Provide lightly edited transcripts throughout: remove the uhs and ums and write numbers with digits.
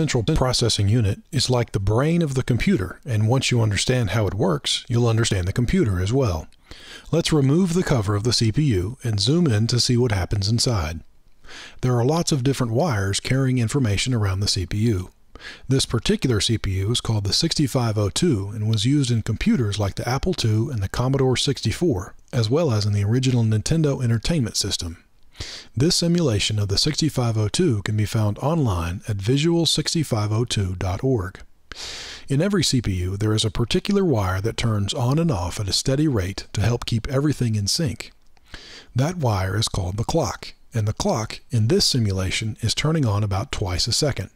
central processing unit is like the brain of the computer, and once you understand how it works, you'll understand the computer as well. Let's remove the cover of the CPU and zoom in to see what happens inside. There are lots of different wires carrying information around the CPU. This particular CPU is called the 6502 and was used in computers like the Apple II and the Commodore 64, as well as in the original Nintendo Entertainment System. This simulation of the 6502 can be found online at visual6502.org. In every CPU, there is a particular wire that turns on and off at a steady rate to help keep everything in sync. That wire is called the clock, and the clock in this simulation is turning on about twice a second.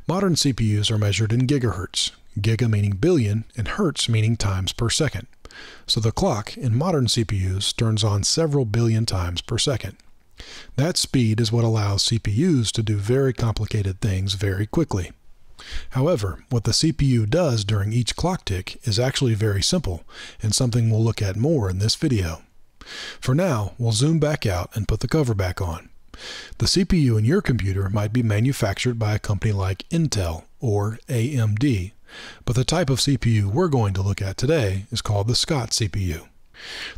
Modern CPUs are measured in gigahertz, giga meaning billion and hertz meaning times per second. So the clock in modern CPUs turns on several billion times per second. That speed is what allows CPUs to do very complicated things very quickly. However, what the CPU does during each clock tick is actually very simple and something we'll look at more in this video. For now, we'll zoom back out and put the cover back on. The CPU in your computer might be manufactured by a company like Intel or AMD, but the type of CPU we're going to look at today is called the Scott CPU.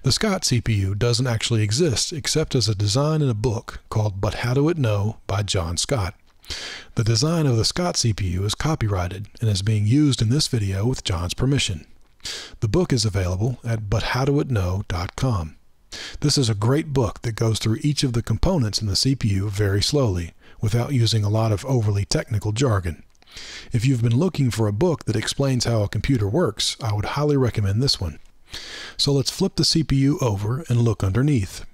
The Scott CPU doesn't actually exist except as a design in a book called But How Do It Know by John Scott. The design of the Scott CPU is copyrighted and is being used in this video with John's permission. The book is available at buthowdoitknow.com. This is a great book that goes through each of the components in the CPU very slowly, without using a lot of overly technical jargon. If you've been looking for a book that explains how a computer works, I would highly recommend this one. So let's flip the CPU over and look underneath.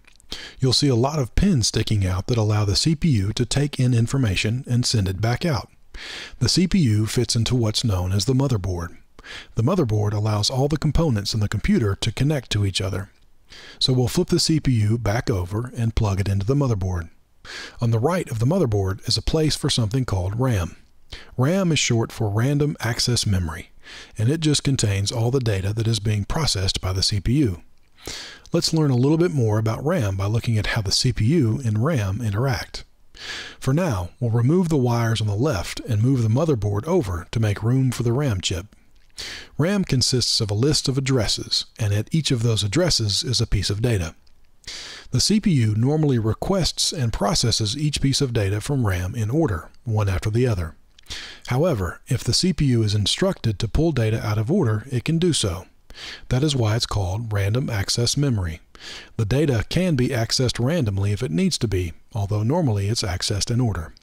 You'll see a lot of pins sticking out that allow the CPU to take in information and send it back out. The CPU fits into what's known as the motherboard. The motherboard allows all the components in the computer to connect to each other. So we'll flip the CPU back over and plug it into the motherboard. On the right of the motherboard is a place for something called RAM. RAM is short for Random Access Memory, and it just contains all the data that is being processed by the CPU. Let's learn a little bit more about RAM by looking at how the CPU and RAM interact. For now, we'll remove the wires on the left and move the motherboard over to make room for the RAM chip. RAM consists of a list of addresses, and at each of those addresses is a piece of data. The CPU normally requests and processes each piece of data from RAM in order, one after the other. However, if the CPU is instructed to pull data out of order, it can do so. That is why it's called Random Access Memory. The data can be accessed randomly if it needs to be, although normally it's accessed in order.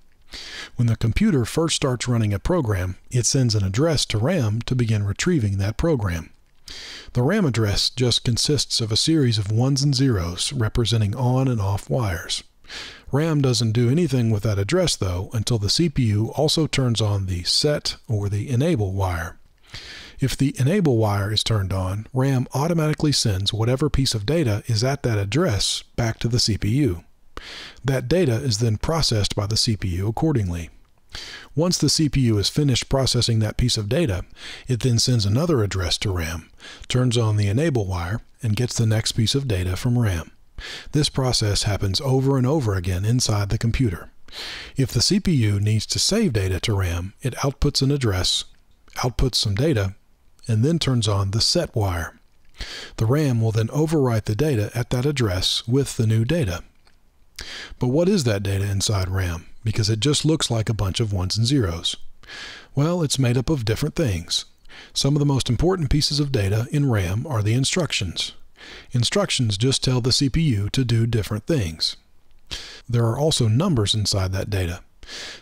When the computer first starts running a program, it sends an address to RAM to begin retrieving that program. The RAM address just consists of a series of ones and zeros representing on and off wires. RAM doesn't do anything with that address though until the CPU also turns on the set or the enable wire. If the enable wire is turned on, RAM automatically sends whatever piece of data is at that address back to the CPU. That data is then processed by the CPU accordingly. Once the CPU is finished processing that piece of data, it then sends another address to RAM, turns on the enable wire, and gets the next piece of data from RAM. This process happens over and over again inside the computer. If the CPU needs to save data to RAM, it outputs an address, outputs some data, and then turns on the set wire. The RAM will then overwrite the data at that address with the new data. But what is that data inside RAM? Because it just looks like a bunch of ones and zeros. Well, it's made up of different things. Some of the most important pieces of data in RAM are the instructions. Instructions just tell the CPU to do different things. There are also numbers inside that data.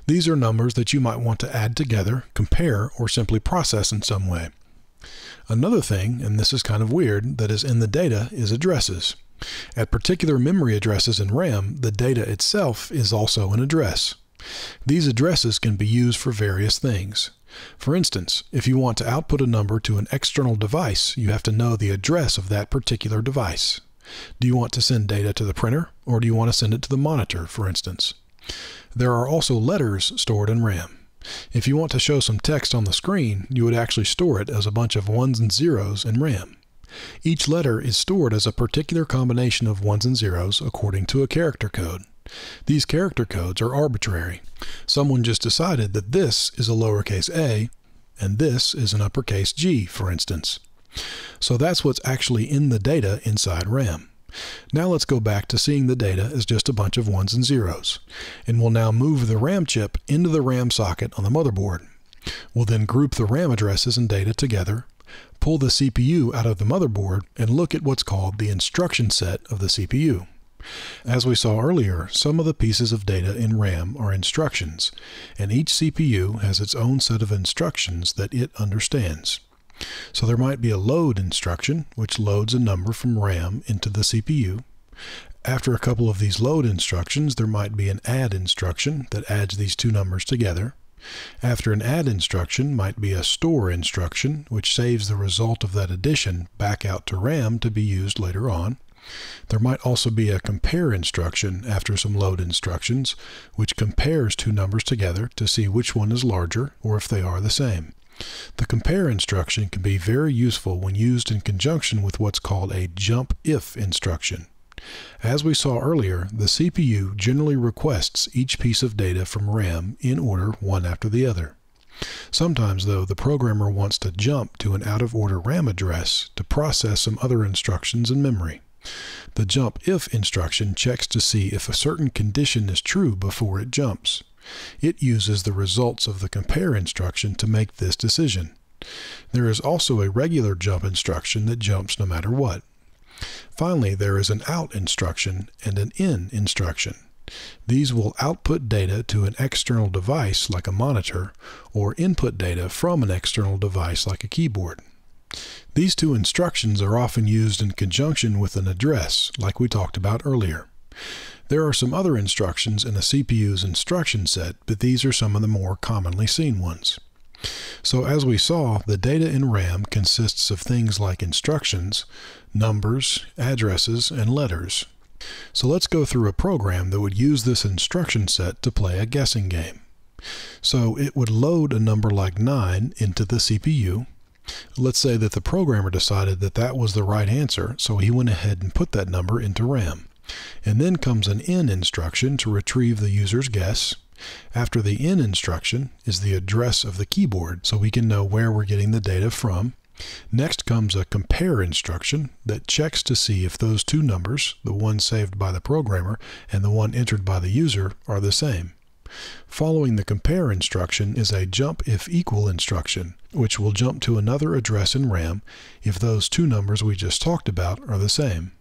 These are numbers that you might want to add together, compare, or simply process in some way. Another thing, and this is kind of weird, that is in the data is addresses. At particular memory addresses in RAM, the data itself is also an address. These addresses can be used for various things. For instance, if you want to output a number to an external device, you have to know the address of that particular device. Do you want to send data to the printer, or do you want to send it to the monitor, for instance? There are also letters stored in RAM. If you want to show some text on the screen, you would actually store it as a bunch of ones and zeros in RAM. Each letter is stored as a particular combination of ones and zeros according to a character code. These character codes are arbitrary. Someone just decided that this is a lowercase a and this is an uppercase G, for instance. So that's what's actually in the data inside RAM. Now let's go back to seeing the data as just a bunch of ones and zeros. And we'll now move the RAM chip into the RAM socket on the motherboard. We'll then group the RAM addresses and data together, pull the CPU out of the motherboard, and look at what's called the instruction set of the CPU. As we saw earlier, some of the pieces of data in RAM are instructions, and each CPU has its own set of instructions that it understands. So there might be a load instruction, which loads a number from RAM into the CPU. After a couple of these load instructions, there might be an add instruction that adds these two numbers together. After an add instruction might be a store instruction, which saves the result of that addition back out to RAM to be used later on. There might also be a compare instruction after some load instructions, which compares two numbers together to see which one is larger or if they are the same. The compare instruction can be very useful when used in conjunction with what's called a jump if instruction. As we saw earlier, the CPU generally requests each piece of data from RAM in order one after the other. Sometimes, though, the programmer wants to jump to an out-of-order RAM address to process some other instructions in memory. The jump if instruction checks to see if a certain condition is true before it jumps. It uses the results of the compare instruction to make this decision. There is also a regular jump instruction that jumps no matter what. Finally, there is an out instruction and an in instruction. These will output data to an external device like a monitor, or input data from an external device like a keyboard. These two instructions are often used in conjunction with an address, like we talked about earlier. There are some other instructions in a CPU's instruction set, but these are some of the more commonly seen ones. So as we saw, the data in RAM consists of things like instructions, numbers, addresses, and letters. So let's go through a program that would use this instruction set to play a guessing game. So it would load a number like 9 into the CPU. Let's say that the programmer decided that that was the right answer, so he went ahead and put that number into RAM. And then comes an in instruction to retrieve the user's guess. After the in instruction is the address of the keyboard, so we can know where we're getting the data from. Next comes a compare instruction that checks to see if those two numbers, the one saved by the programmer and the one entered by the user, are the same. Following the compare instruction is a jump if equal instruction, which will jump to another address in RAM if those two numbers we just talked about are the same.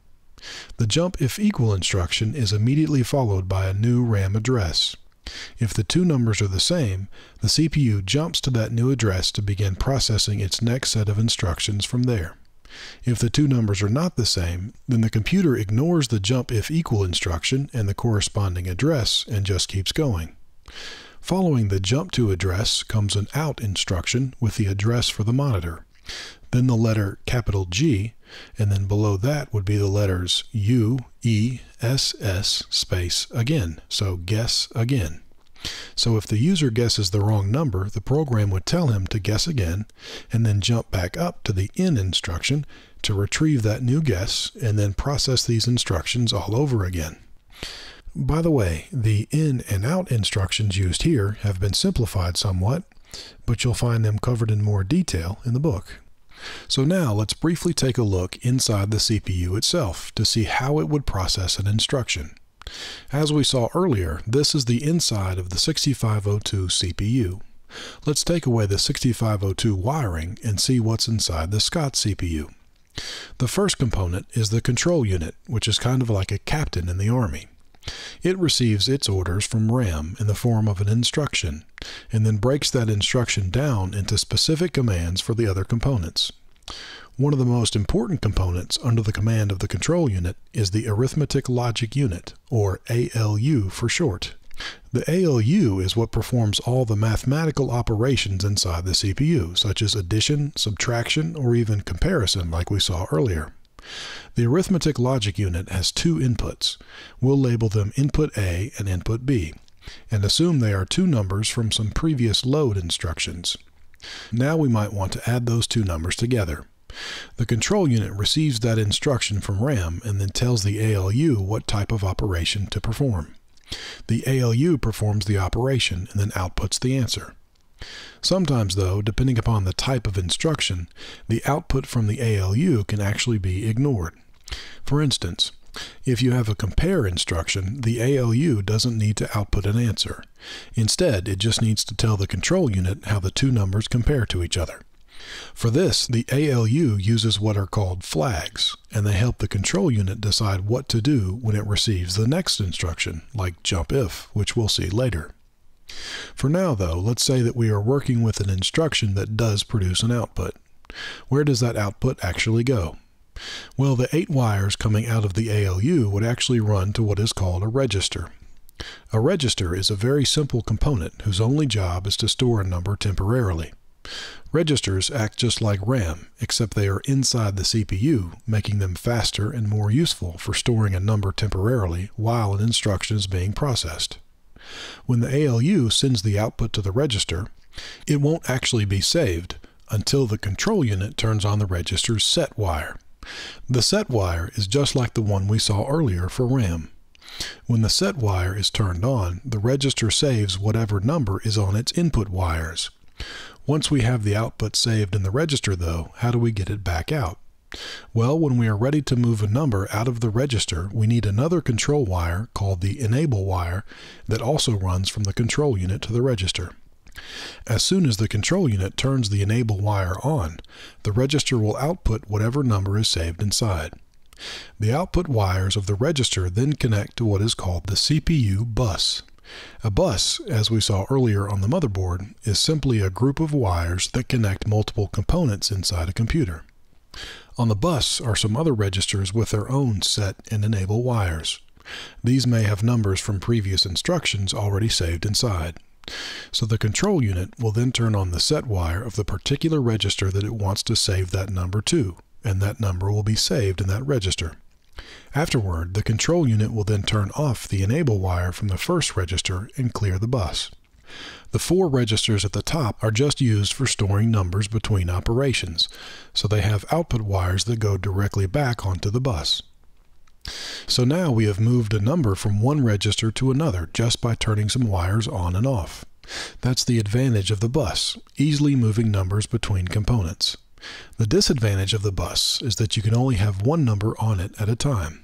The jump if equal instruction is immediately followed by a new RAM address. If the two numbers are the same, the CPU jumps to that new address to begin processing its next set of instructions from there. If the two numbers are not the same, then the computer ignores the jump if equal instruction and the corresponding address and just keeps going. Following the jump to address comes an out instruction with the address for the monitor, then the letter capital G, and then below that would be the letters U, E, S, S, space again, so guess again. So if the user guesses the wrong number, the program would tell him to guess again, and then jump back up to the in instruction to retrieve that new guess, and then process these instructions all over again. By the way, the in and out instructions used here have been simplified somewhat, but you'll find them covered in more detail in the book. So now let's briefly take a look inside the CPU itself to see how it would process an instruction. As we saw earlier, this is the inside of the 6502 CPU. Let's take away the 6502 wiring and see what's inside the Scott CPU. The first component is the control unit, which is kind of like a captain in the Army. It receives its orders from RAM in the form of an instruction, and then breaks that instruction down into specific commands for the other components. One of the most important components under the command of the control unit is the Arithmetic Logic Unit, or ALU for short. The ALU is what performs all the mathematical operations inside the CPU, such as addition, subtraction, or even comparison like we saw earlier. The Arithmetic Logic Unit has two inputs. We'll label them Input A and Input B, and assume they are two numbers from some previous load instructions. Now we might want to add those two numbers together. The control unit receives that instruction from RAM and then tells the ALU what type of operation to perform. The ALU performs the operation and then outputs the answer. Sometimes, though, depending upon the type of instruction, the output from the ALU can actually be ignored. For instance, if you have a compare instruction, the ALU doesn't need to output an answer. Instead, it just needs to tell the control unit how the two numbers compare to each other. For this, the ALU uses what are called flags, and they help the control unit decide what to do when it receives the next instruction, like jump if, which we'll see later. For now, though, let's say that we are working with an instruction that does produce an output. Where does that output actually go? Well, the 8 wires coming out of the ALU would actually run to what is called a register. A register is a very simple component whose only job is to store a number temporarily. Registers act just like RAM, except they are inside the CPU, making them faster and more useful for storing a number temporarily while an instruction is being processed. When the ALU sends the output to the register, it won't actually be saved until the control unit turns on the register's set wire. The set wire is just like the one we saw earlier for RAM. When the set wire is turned on, the register saves whatever number is on its input wires. Once we have the output saved in the register, though, how do we get it back out? Well, when we are ready to move a number out of the register, we need another control wire called the enable wire that also runs from the control unit to the register. As soon as the control unit turns the enable wire on, the register will output whatever number is saved inside. The output wires of the register then connect to what is called the CPU bus. A bus, as we saw earlier on the motherboard, is simply a group of wires that connect multiple components inside a computer. On the bus are some other registers with their own set and enable wires. These may have numbers from previous instructions already saved inside. So the control unit will then turn on the set wire of the particular register that it wants to save that number to, and that number will be saved in that register. Afterward, the control unit will then turn off the enable wire from the first register and clear the bus. The 4 registers at the top are just used for storing numbers between operations, so they have output wires that go directly back onto the bus. So now we have moved a number from one register to another just by turning some wires on and off. That's the advantage of the bus, easily moving numbers between components. The disadvantage of the bus is that you can only have one number on it at a time.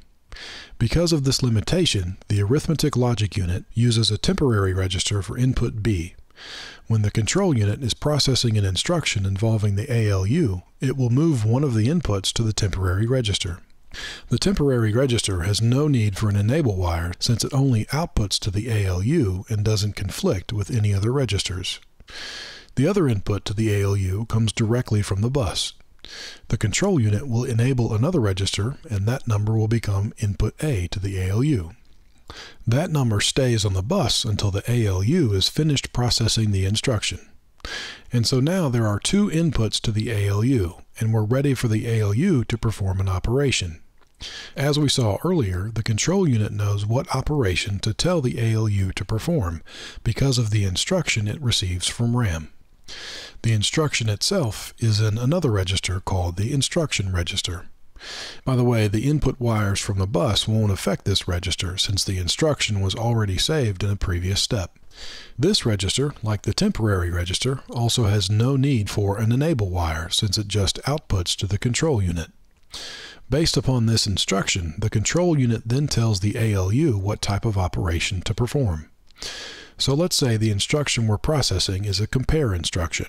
Because of this limitation, the arithmetic logic unit uses a temporary register for input B. When the control unit is processing an instruction involving the ALU, it will move one of the inputs to the temporary register. The temporary register has no need for an enable wire since it only outputs to the ALU and doesn't conflict with any other registers. The other input to the ALU comes directly from the bus. The control unit will enable another register, and that number will become input A to the ALU. That number stays on the bus until the ALU is finished processing the instruction. And so now there are 2 inputs to the ALU, and we're ready for the ALU to perform an operation. As we saw earlier, the control unit knows what operation to tell the ALU to perform because of the instruction it receives from RAM. The instruction itself is in another register called the instruction register. By the way, the input wires from the bus won't affect this register since the instruction was already saved in a previous step. This register, like the temporary register, also has no need for an enable wire since it just outputs to the control unit. Based upon this instruction, the control unit then tells the ALU what type of operation to perform. So let's say the instruction we're processing is a compare instruction.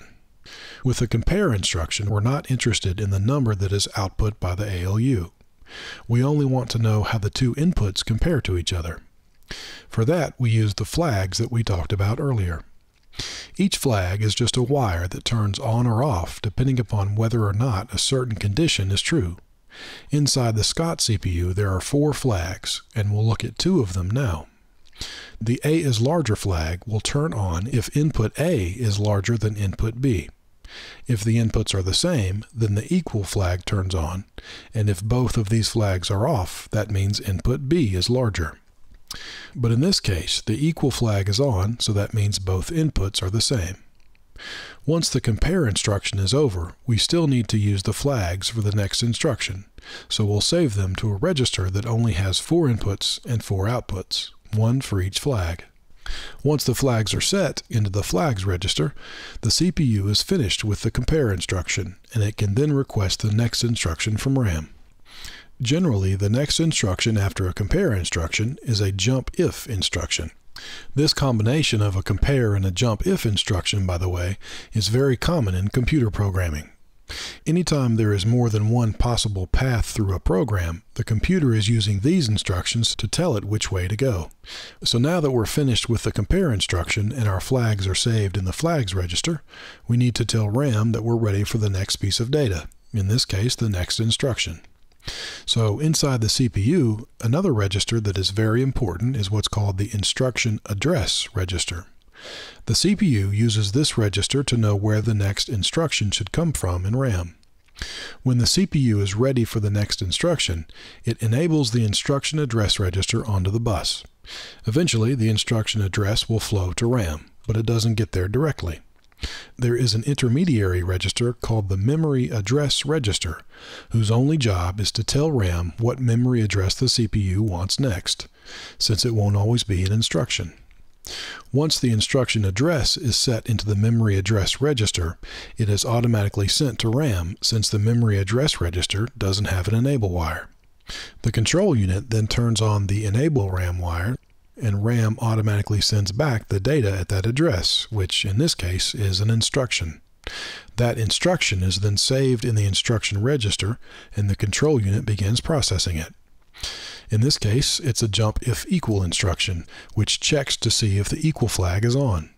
With the compare instruction, we're not interested in the number that is output by the ALU. We only want to know how the 2 inputs compare to each other. For that, we use the flags that we talked about earlier. Each flag is just a wire that turns on or off depending upon whether or not a certain condition is true. Inside the Scott CPU, there are 4 flags, and we'll look at 2 of them now. The A is larger flag will turn on if input A is larger than input B. If the inputs are the same, then the equal flag turns on, and if both of these flags are off, that means input B is larger. But in this case, the equal flag is on, so that means both inputs are the same. Once the compare instruction is over, we still need to use the flags for the next instruction, so we'll save them to a register that only has 4 inputs and 4 outputs. one for each flag. Once the flags are set into the flags register, the CPU is finished with the compare instruction, and it can then request the next instruction from RAM. Generally, the next instruction after a compare instruction is a jump if instruction. This combination of a compare and a jump if instruction, by the way, is very common in computer programming. Anytime there is more than one possible path through a program, the computer is using these instructions to tell it which way to go. So now that we're finished with the compare instruction and our flags are saved in the flags register, we need to tell RAM that we're ready for the next piece of data, in this case the next instruction. So inside the CPU, another register that is very important is what's called the instruction address register. The CPU uses this register to know where the next instruction should come from in RAM. When the CPU is ready for the next instruction, it enables the instruction address register onto the bus. Eventually, the instruction address will flow to RAM, but it doesn't get there directly. There is an intermediary register called the memory address register, whose only job is to tell RAM what memory address the CPU wants next, since it won't always be an instruction. Once the instruction address is set into the memory address register, it is automatically sent to RAM since the memory address register doesn't have an enable wire. The control unit then turns on the enable RAM wire, and RAM automatically sends back the data at that address, which in this case is an instruction. That instruction is then saved in the instruction register, and the control unit begins processing it. In this case, it's a jump if equal instruction, which checks to see if the equal flag is on.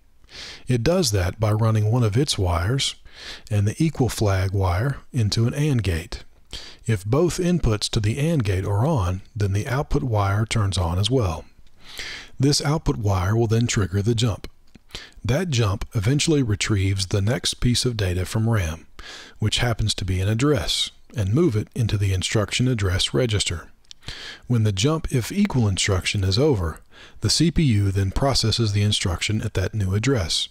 It does that by running one of its wires and the equal flag wire into an AND gate. If both inputs to the AND gate are on, then the output wire turns on as well. This output wire will then trigger the jump. That jump eventually retrieves the next piece of data from RAM, which happens to be an address, and move it into the instruction address register. When the jump if equal instruction is over, the CPU then processes the instruction at that new address.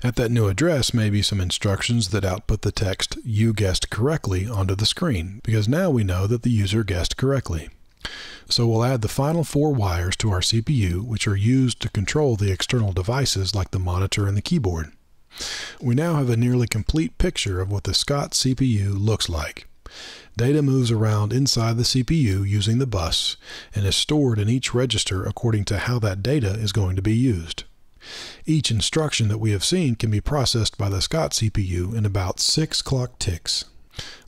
At that new address may be some instructions that output the text "you guessed correctly" onto the screen, because now we know that the user guessed correctly. So we'll add the final 4 wires to our CPU, which are used to control the external devices like the monitor and the keyboard. We now have a nearly complete picture of what the Scott CPU looks like. Data moves around inside the CPU using the bus and is stored in each register according to how that data is going to be used. Each instruction that we have seen can be processed by the Scott CPU in about 6 clock ticks.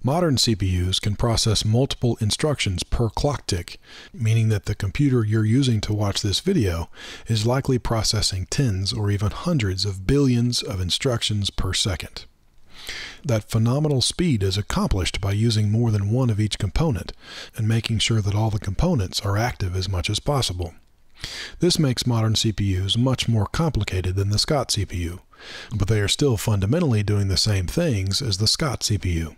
Modern CPUs can process multiple instructions per clock tick, meaning that the computer you're using to watch this video is likely processing tens or even hundreds of billions of instructions per second. That phenomenal speed is accomplished by using more than one of each component and making sure that all the components are active as much as possible. This makes modern CPUs much more complicated than the Scott CPU, but they are still fundamentally doing the same things as the Scott CPU.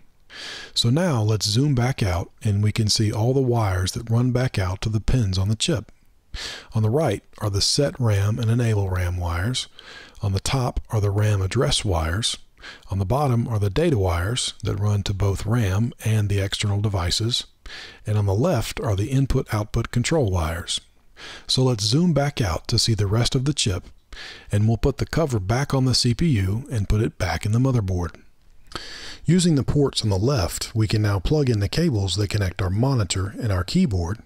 So now let's zoom back out and we can see all the wires that run back out to the pins on the chip. On the right are the set RAM and enable RAM wires. On the top are the RAM address wires. On the bottom are the data wires that run to both RAM and the external devices. And on the left are the input-output control wires. So let's zoom back out to see the rest of the chip, and we'll put the cover back on the CPU and put it back in the motherboard. Using the ports on the left, we can now plug in the cables that connect our monitor and our keyboard.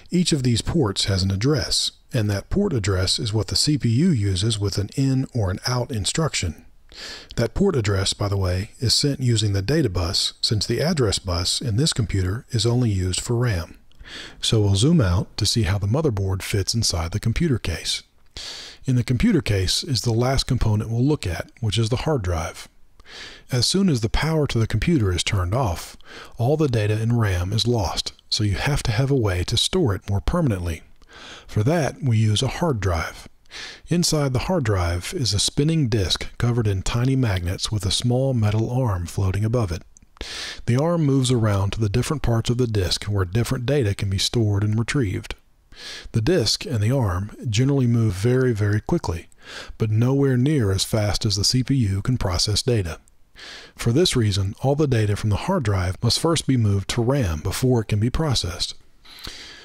Each of these ports has an address, and that port address is what the CPU uses with an in or an out instruction. That port address, by the way, is sent using the data bus, since the address bus in this computer is only used for RAM. So we'll zoom out to see how the motherboard fits inside the computer case. In the computer case is the last component we'll look at, which is the hard drive. As soon as the power to the computer is turned off, all the data in RAM is lost, so you have to have a way to store it more permanently. For that, we use a hard drive. Inside the hard drive is a spinning disk covered in tiny magnets with a small metal arm floating above it. The arm moves around to the different parts of the disk where different data can be stored and retrieved. The disk and the arm generally move very, very quickly, but nowhere near as fast as the CPU can process data. For this reason, all the data from the hard drive must first be moved to RAM before it can be processed.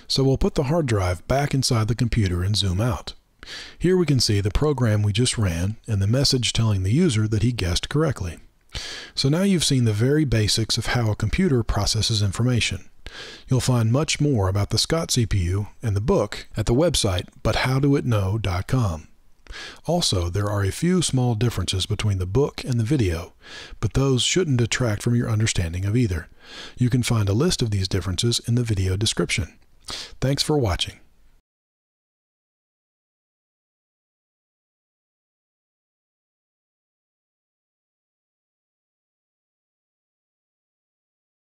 So we'll put the hard drive back inside the computer and zoom out. Here we can see the program we just ran and the message telling the user that he guessed correctly. So now you've seen the very basics of how a computer processes information. You'll find much more about the Scott CPU and the book at the website buthowdoitknow.com. Also, there are a few small differences between the book and the video, but those shouldn't detract from your understanding of either. You can find a list of these differences in the video description. Thanks for watching.